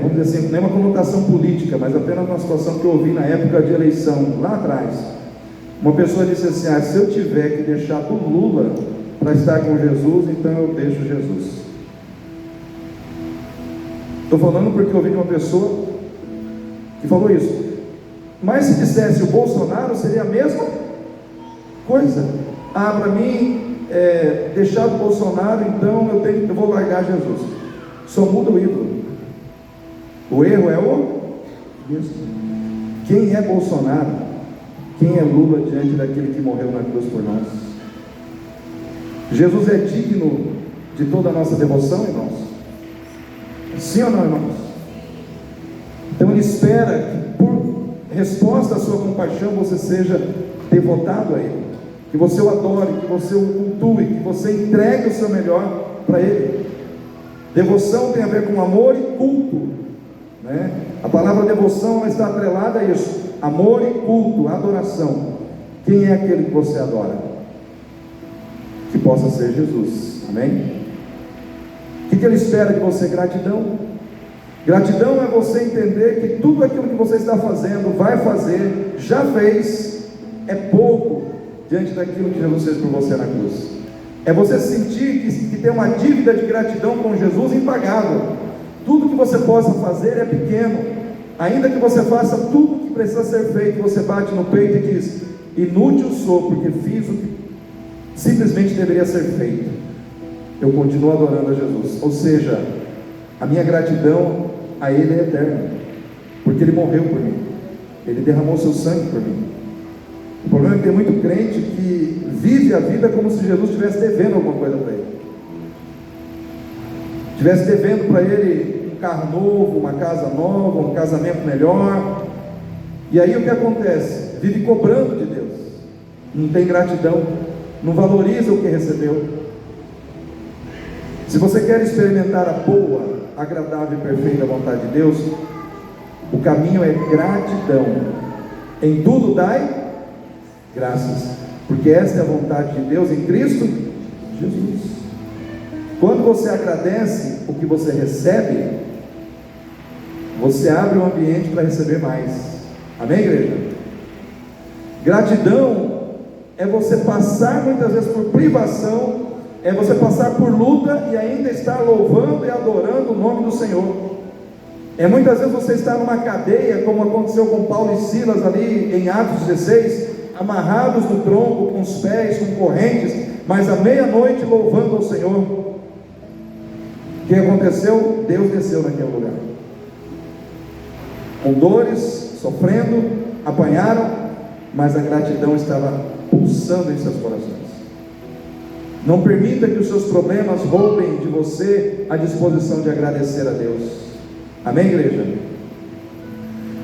Speaker 1: vamos dizer assim, nenhuma conotação política, mas apenas uma situação que eu ouvi na época de eleição, lá atrás. Uma pessoa disse assim: se eu tiver que deixar do Lula para estar com Jesus, então eu deixo Jesus. Estou falando porque eu ouvi de uma pessoa que falou isso. Mas se dissesse o Bolsonaro, seria a mesma coisa. Para mim, deixar o Bolsonaro, então eu vou largar Jesus. Só muda o ídolo. O erro é isso. Quem é Bolsonaro? Quem é Lula diante daquele que morreu na cruz por nós? Jesus é digno de toda a nossa devoção, irmãos? Sim ou não, irmãos? Então Ele espera que, por resposta à sua compaixão, você seja devotado a Ele, que você o adore, que você o cultue, que você entregue o seu melhor para Ele. Devoção tem a ver com amor e culto, né? A palavra devoção, ela está atrelada a isso: amor e culto, adoração. Quem é aquele que você adora? Que possa ser Jesus, amém? O que Ele espera de você? Gratidão. Gratidão é você entender que tudo aquilo que você está fazendo, vai fazer, já fez, é pouco diante daquilo que Jesus fez por você na cruz. É você sentir que tem uma dívida de gratidão com Jesus impagável. Tudo que você possa fazer é pequeno. Ainda que você faça tudo o que precisa ser feito, você bate no peito e diz: inútil sou, porque fiz o que simplesmente deveria ser feito. Eu continuo adorando a Jesus. Ou seja, a minha gratidão a Ele é eterna, porque Ele morreu por mim, Ele derramou seu sangue por mim. O problema é que tem muito crente que vive a vida como se Jesus estivesse devendo alguma coisa para ele, estivesse devendo para ele um carro novo, uma casa nova, um casamento melhor. E aí o que acontece? Vive cobrando de Deus, não tem gratidão, não valoriza o que recebeu. Se você quer experimentar a boa, agradável e perfeita vontade de Deus, o caminho é gratidão. Em tudo dai graças, porque esta é a vontade de Deus em Cristo Jesus. Quando você agradece o que você recebe, você abre um ambiente para receber mais. Amém, igreja? Gratidão é você passar muitas vezes por privação, é você passar por luta e ainda estar louvando e adorando o nome do Senhor. É muitas vezes você estar numa cadeia, como aconteceu com Paulo e Silas ali em Atos 16, amarrados no tronco, com os pés, com correntes, mas à meia-noite louvando ao Senhor. O que aconteceu? Deus desceu naquele lugar, com dores, sofrendo, apanharam, mas a gratidão estava pulsando em seus corações. Não permita que os seus problemas roubem de você a disposição de agradecer a Deus. Amém, igreja?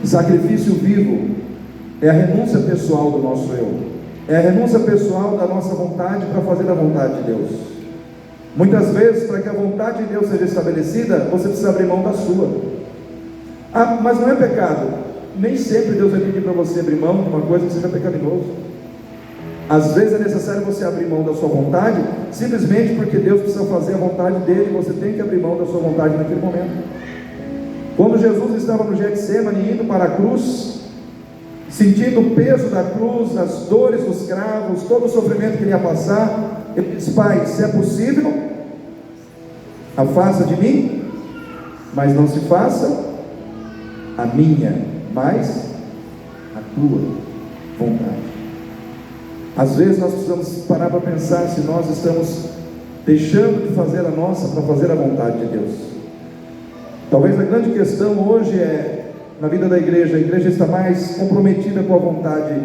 Speaker 1: Sacrifício vivo é a renúncia pessoal do nosso eu, é a renúncia pessoal da nossa vontade para fazer a vontade de Deus. Muitas vezes, para que a vontade de Deus seja estabelecida, você precisa abrir mão da sua. Ah, mas não é pecado. Nem sempre Deus vai pedir para você abrir mão de uma coisa que seja pecaminoso. Às vezes é necessário você abrir mão da sua vontade, simplesmente porque Deus precisa fazer a vontade dele, e você tem que abrir mão da sua vontade naquele momento. Quando Jesus estava no Getsemane, indo para a cruz, sentindo o peso da cruz, as dores dos cravos, todo o sofrimento que ele ia passar, ele disse: Pai, se é possível, afasta de mim, mas não se faça a minha, mas a tua vontade. Às vezes nós precisamos parar para pensar se nós estamos deixando de fazer a nossa para fazer a vontade de Deus. Talvez a grande questão hoje é, na vida da igreja, a igreja está mais comprometida com a vontade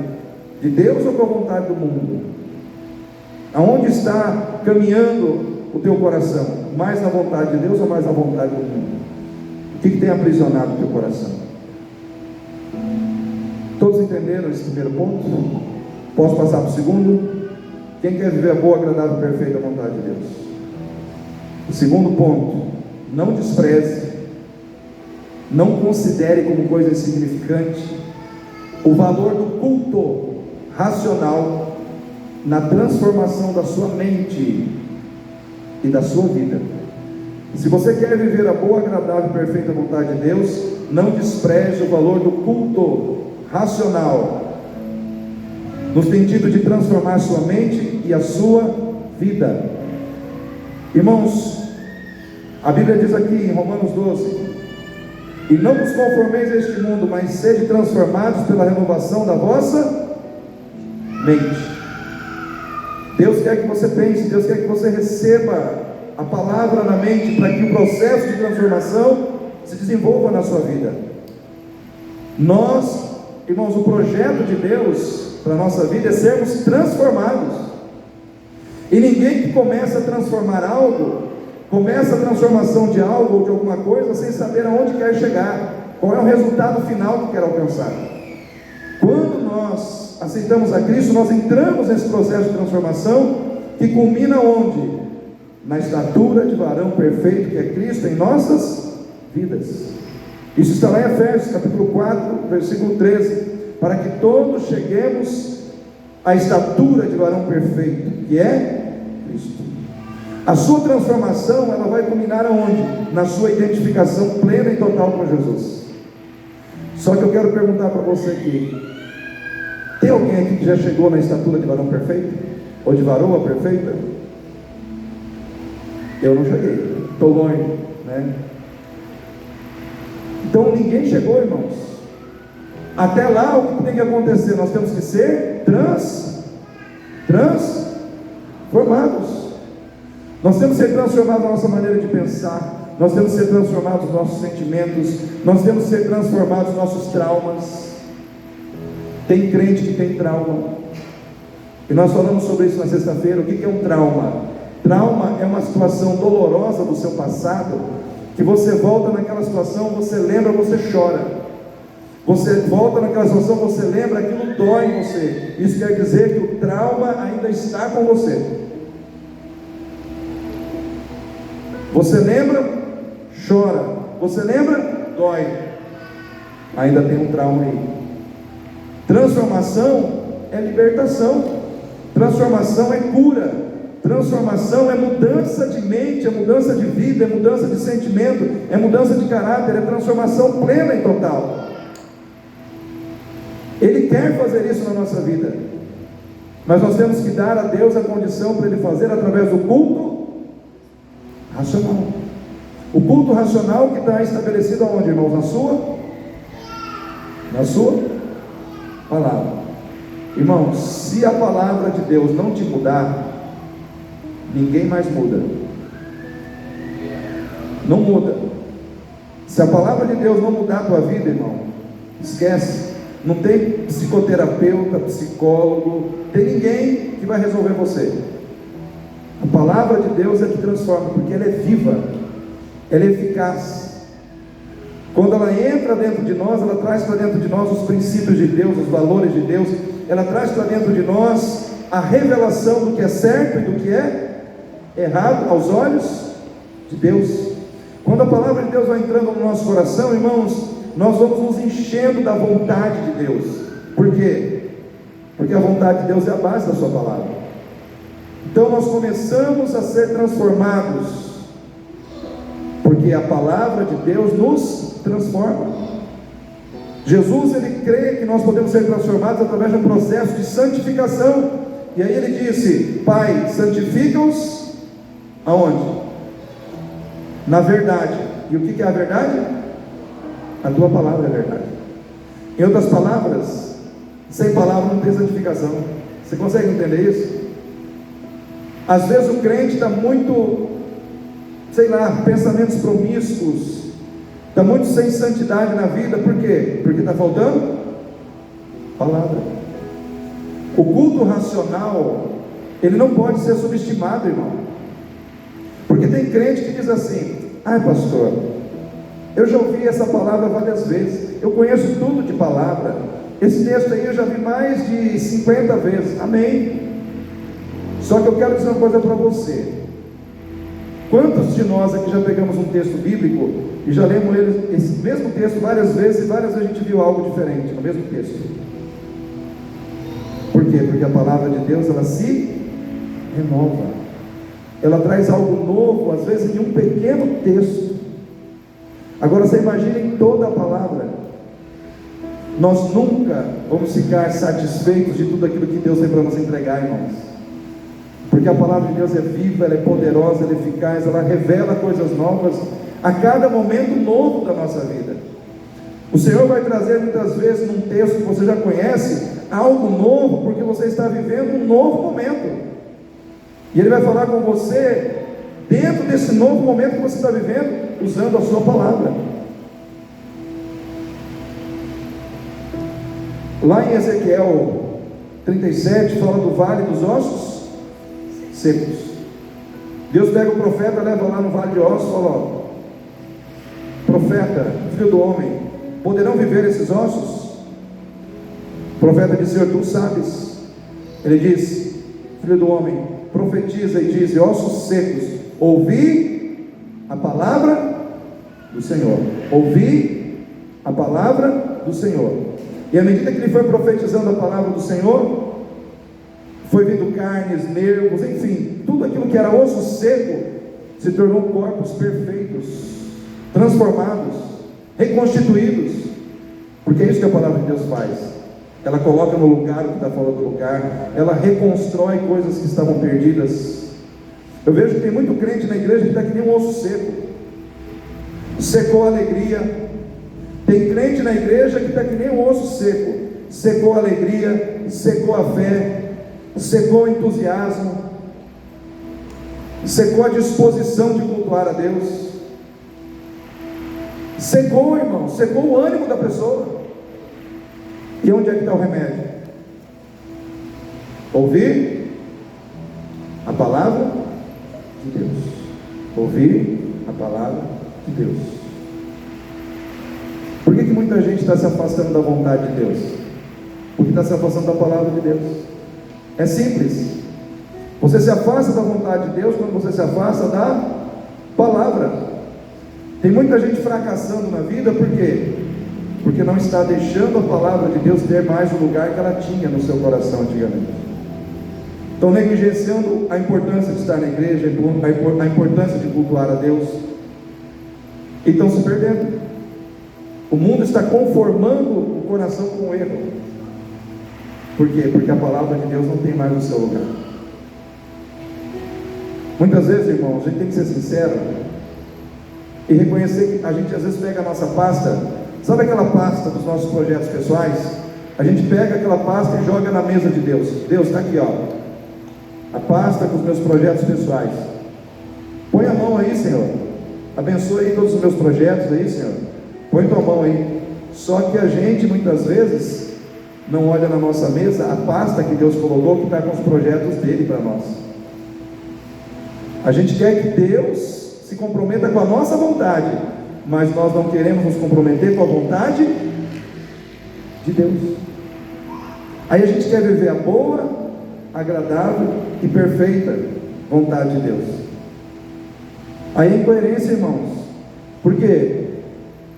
Speaker 1: de Deus ou com a vontade do mundo? Aonde está caminhando o teu coração? Mais na vontade de Deus ou mais na vontade do mundo? O que tem aprisionado o teu coração? Todos entenderam esse primeiro ponto? Posso passar para o segundo? Quem quer viver a boa, agradável e perfeita vontade de Deus? O segundo ponto: não despreze, não considere como coisa insignificante o valor do culto racional na transformação da sua mente e da sua vida. Se você quer viver a boa, agradável e perfeita vontade de Deus, não despreze o valor do culto racional, no sentido de transformar a sua mente e a sua vida. Irmãos, a Bíblia diz aqui em Romanos 12: e não vos conformeis a este mundo, mas sede transformados pela renovação da vossa mente. Deus quer que você pense, Deus quer que você receba a palavra na mente, para que o processo de transformação se desenvolva na sua vida. Nós, irmãos, o projeto de Deus para a nossa vida é sermos transformados. E ninguém que começa a transformar algo, começa a transformação de algo ou de alguma coisa sem saber aonde quer chegar, qual é o resultado final que quer alcançar. Quando nós aceitamos a Cristo, nós entramos nesse processo de transformação que culmina onde? Na estatura de varão perfeito que é Cristo em nossas vidas. Isso está lá em Efésios capítulo 4, versículo 13, para que todos cheguemos à estatura de varão perfeito que é Cristo. A sua transformação, ela vai culminar aonde? Na sua identificação plena e total com Jesus. Só que eu quero perguntar para você aqui: tem alguém aqui que já chegou na estatura de varão perfeito? Ou de varoa perfeita? Eu não cheguei, estou longe, né? Então ninguém chegou, irmãos. Até lá, o que tem que acontecer? Nós temos que ser transformados. Nós temos que ser transformados na nossa maneira de pensar. Nós temos que ser transformados nos nossos sentimentos. Nós temos que ser transformados nos nossos traumas. Tem crente que tem trauma, e nós falamos sobre isso na sexta-feira. O que é um trauma? Trauma é uma situação dolorosa do seu passado, que você volta naquela situação, você lembra, você chora. Você volta naquela situação, você lembra, aquilo dói em você. Isso quer dizer que o trauma ainda está com você. Você lembra, chora. Você lembra, dói. Ainda tem um trauma aí. Transformação é libertação. Transformação é cura. Transformação é mudança de mente, é mudança de vida, é mudança de sentimento, é mudança de caráter, é transformação plena e total. Ele quer fazer isso na nossa vida, mas nós temos que dar a Deus a condição para Ele fazer através do culto racional. O culto racional que está estabelecido aonde, irmãos? Na sua palavra. Irmãos, se a palavra de Deus não te mudar, ninguém mais muda. Não muda. Se a palavra de Deus não mudar a tua vida, irmão, esquece. Não tem psicoterapeuta, psicólogo, tem ninguém que vai resolver você. A palavra de Deus é que transforma, porque ela é viva, ela é eficaz. Quando ela entra dentro de nós, ela traz para dentro de nós os princípios de Deus, os valores de Deus. Ela traz para dentro de nós a revelação do que é certo e do que é errado aos olhos de Deus. Quando a palavra de Deus vai entrando no nosso coração, irmãos, nós vamos nos enchendo da vontade de Deus. Por quê? Porque a vontade de Deus é a base da sua palavra. Então nós começamos a ser transformados, porque a palavra de Deus nos transforma. Jesus, ele crê que nós podemos ser transformados através de um processo de santificação. E aí ele disse: Pai, santifica-os aonde? Na verdade. E o que é a verdade? A tua palavra é a verdade. Em outras palavras, sem palavra não tem santificação. Você consegue entender isso? Às vezes o crente está muito, pensamentos promíscuos, está muito sem santidade na vida. Por quê? Porque está faltando palavra. O culto racional, ele não pode ser subestimado, irmão. Porque tem crente que diz assim: ai pastor, eu já ouvi essa palavra várias vezes, eu conheço tudo de palavra, esse texto aí eu já vi mais de 50 vezes, amém. Só que eu quero dizer uma coisa para você: quantos de nós aqui já pegamos um texto bíblico e já lemos esse mesmo texto várias vezes, e várias vezes a gente viu algo diferente no mesmo texto? Por quê? Porque a palavra de Deus, ela se renova, ela traz algo novo, às vezes em um pequeno texto. Agora você imagina em toda a palavra. Nós nunca vamos ficar satisfeitos de tudo aquilo que Deus tem para nos entregar, irmãos, porque a palavra de Deus é viva, ela é poderosa, ela é eficaz, ela revela coisas novas a cada momento novo da nossa vida. O Senhor vai trazer muitas vezes num texto que você já conhece algo novo, porque você está vivendo um novo momento, e Ele vai falar com você dentro desse novo momento que você está vivendo, usando a sua palavra. Lá em Ezequiel 37 fala do vale dos ossos secos. Deus pega o profeta, leva lá no vale de ossos e fala: ó, profeta, filho do homem, poderão viver esses ossos? O profeta diz: Senhor, tu sabes. Ele diz: filho do homem, profetiza e diz: ossos secos, ouvi a palavra do Senhor. Ouvi a palavra do Senhor. E à medida que ele foi profetizando a palavra do Senhor, foi vindo carnes, nervos, enfim, tudo aquilo que era osso seco se tornou corpos perfeitos, transformados, reconstituídos. Porque é isso que a palavra de Deus faz. Ela coloca no lugar o que está fora do lugar, ela reconstrói coisas que estavam perdidas. Eu vejo que tem muito crente na igreja que está que nem um osso seco, secou a alegria. Tem crente na igreja que está que nem um osso seco, secou a alegria, secou a fé, secou o entusiasmo, secou a disposição de cultuar a Deus, secou, irmão, secou o ânimo da pessoa. E onde é que está o remédio? Ouvir a palavra de Deus. Ouvir a palavra de Deus. Por que muita gente está se afastando da vontade de Deus? Porque está se afastando da palavra de Deus. É simples. Você se afasta da vontade de Deus quando você se afasta da palavra. Tem muita gente fracassando na vida, por quê? Porque não está deixando a palavra de Deus ter mais o lugar que ela tinha no seu coração antigamente. Estão negligenciando a importância de estar na igreja, a importância de cultuar a Deus, e estão se perdendo. O mundo está conformando o coração com o erro. Por quê? Porque a palavra de Deus não tem mais o seu lugar. Muitas vezes, irmãos, a gente tem que ser sincero e reconhecer que a gente às vezes pega a nossa pasta, sabe aquela pasta dos nossos projetos pessoais? A gente pega aquela pasta e joga na mesa de Deus. Deus, está aqui, ó, a pasta com os meus projetos pessoais. Põe a mão aí, Senhor. Abençoe aí todos os meus projetos aí, Senhor. Põe tua mão aí. Só que a gente muitas vezes não olha na nossa mesa a pasta que Deus colocou, que está com os projetos dele para nós. A gente quer que Deus se comprometa com a nossa vontade, mas nós não queremos nos comprometer com a vontade de Deus. Aí a gente quer viver a boa, agradável e perfeita vontade de Deus. Aí é incoerência, irmãos. Por quê?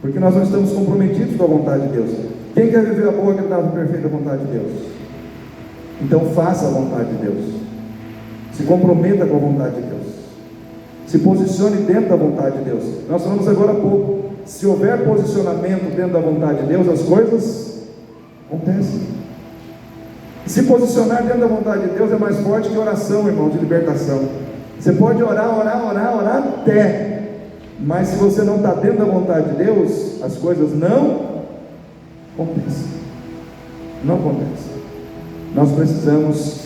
Speaker 1: Porque nós não estamos comprometidos com a vontade de Deus. Quem quer viver a boa, agradável e perfeita vontade de Deus? Então faça a vontade de Deus. Se comprometa com a vontade de Deus. Se posicione dentro da vontade de Deus. Nós falamos agora há pouco, se houver posicionamento dentro da vontade de Deus, as coisas acontecem. Se posicionar dentro da vontade de Deus é mais forte que oração, irmão, de libertação. Você pode orar até, mas se você não está dentro da vontade de Deus, as coisas não acontecem. Não acontecem. Nós precisamos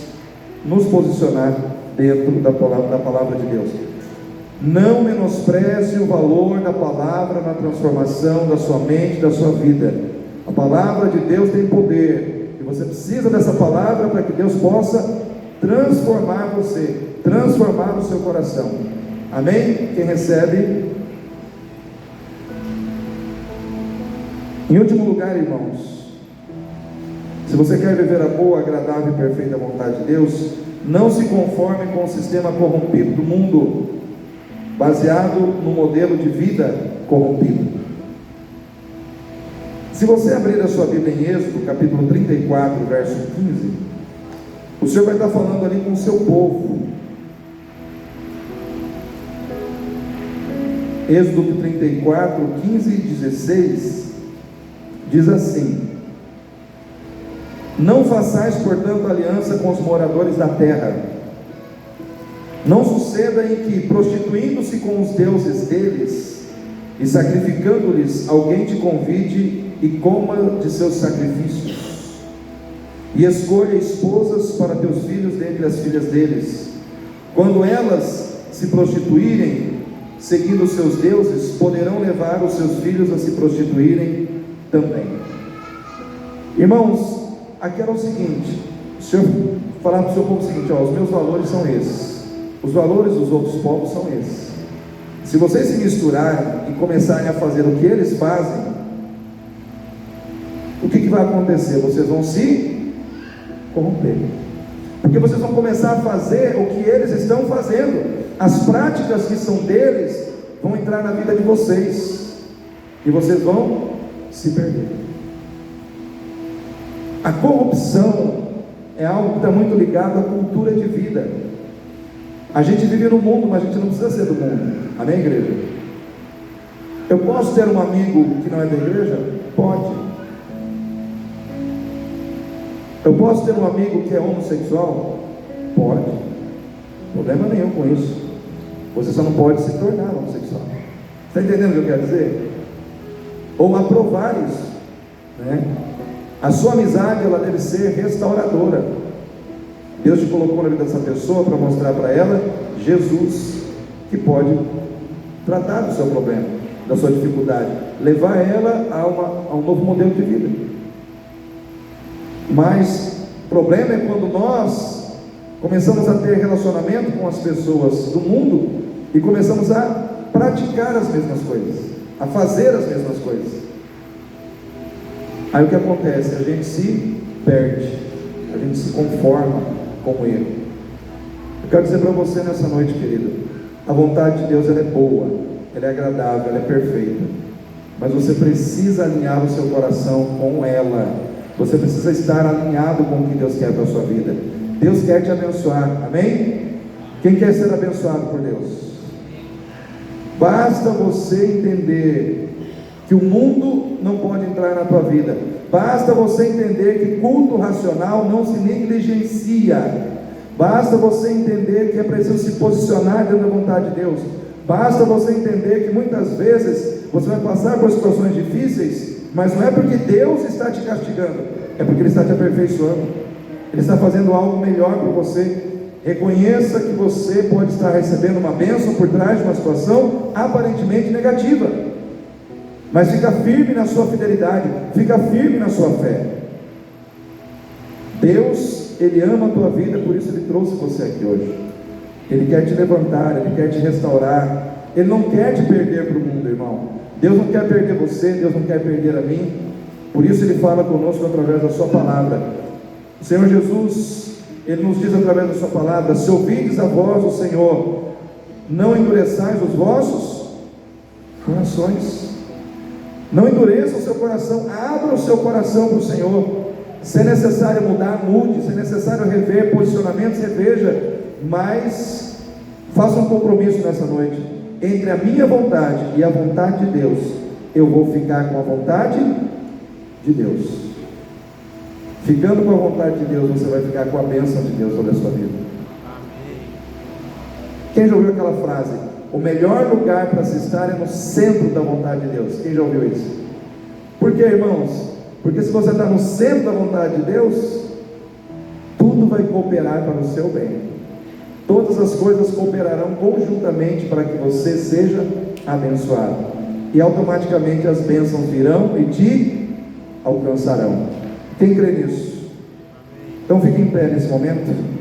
Speaker 1: nos posicionar dentro da palavra de Deus. Não menospreze o valor da palavra na transformação da sua mente, da sua vida. A palavra de Deus tem poder, e você precisa dessa palavra para que Deus possa transformar você, transformar o seu coração. Amém? Quem recebe? Em último lugar, irmãos, se você quer viver a boa, agradável e perfeita vontade de Deus, não se conforme com o sistema corrompido do mundo, baseado no modelo de vida corrompido. Se você abrir a sua Bíblia em Êxodo, capítulo 34, verso 15, o Senhor vai estar falando ali com o seu povo. Êxodo 34, 15 e 16, diz assim: não façais, portanto, aliança com os moradores da terra. Não suceda em que, prostituindo-se com os deuses deles e sacrificando-lhes, alguém te convide e coma de seus sacrifícios, e escolha esposas para teus filhos dentre as filhas deles. Quando elas se prostituírem, seguindo os seus deuses, poderão levar os seus filhos a se prostituírem também. Irmãos, aqui era o seguinte: o Senhor falava para o seu povo o seguinte: ó, os meus valores são esses. Os valores dos outros povos são esses. Se vocês se misturarem e começarem a fazer o que eles fazem, o que vai acontecer? Vocês vão se corromper, porque vocês vão começar a fazer o que eles estão fazendo. As práticas que são deles vão entrar na vida de vocês, e vocês vão se perder. A corrupção é algo que está muito ligado à cultura de vida. A gente vive no mundo, mas a gente não precisa ser do mundo. Amém, igreja? Eu posso ter um amigo que não é da igreja? Pode. Eu posso ter um amigo que é homossexual? Pode. Problema nenhum com isso. Você só não pode se tornar homossexual. Está entendendo o que eu quero dizer? Ou aprovar isso, né? A sua amizade, ela deve ser restauradora. Deus te colocou na vida dessa pessoa para mostrar para ela Jesus, que pode tratar do seu problema, da sua dificuldade, levar ela a um novo modelo de vida. Mas o problema é quando nós começamos a ter relacionamento com as pessoas do mundo e começamos a praticar as mesmas coisas, a fazer as mesmas coisas. Aí o que acontece? A gente se perde, a gente se conforma com ele. Eu quero dizer para você nessa noite, querido, a vontade de Deus, ela é boa, ela é agradável, ela é perfeita, mas você precisa alinhar o seu coração com ela. Você precisa estar alinhado com o que Deus quer para a sua vida. Deus quer te abençoar, amém? Quem quer ser abençoado por Deus? Basta você entender que o mundo não pode entrar na tua vida. Basta você entender que culto racional não se negligencia. Basta você entender que é preciso se posicionar dentro da vontade de Deus. Basta você entender que muitas vezes você vai passar por situações difíceis, mas não é porque Deus está te castigando, é porque Ele está te aperfeiçoando. Ele está fazendo algo melhor para você. Reconheça que você pode estar recebendo uma bênção por trás de uma situação aparentemente negativa, mas fica firme na sua fidelidade, fica firme na sua fé. Deus, Ele ama a tua vida, por isso Ele trouxe você aqui hoje. Ele quer te levantar, Ele quer te restaurar. Ele não quer te perder para o mundo, irmão. Deus não quer perder você, Deus não quer perder a mim. Por isso Ele fala conosco através da sua palavra. O Senhor Jesus, Ele nos diz através da sua palavra: se ouvides a voz do Senhor, não endureçais os vossos corações. Não endureça o seu coração, abra o seu coração para o Senhor. Se é necessário mudar, mude. Se é necessário rever posicionamentos, reveja. Mas faça um compromisso nessa noite: entre a minha vontade e a vontade de Deus, eu vou ficar com a vontade de Deus. Ficando com a vontade de Deus, você vai ficar com a bênção de Deus sobre a sua vida. Quem já ouviu aquela frase: o melhor lugar para se estar é no centro da vontade de Deus? Quem já ouviu isso? Por quê, irmãos? Porque se você está no centro da vontade de Deus, tudo vai cooperar para o seu bem. Todas as coisas cooperarão conjuntamente para que você seja abençoado, e automaticamente as bênçãos virão e te alcançarão. Quem crê nisso? Então fique em pé nesse momento.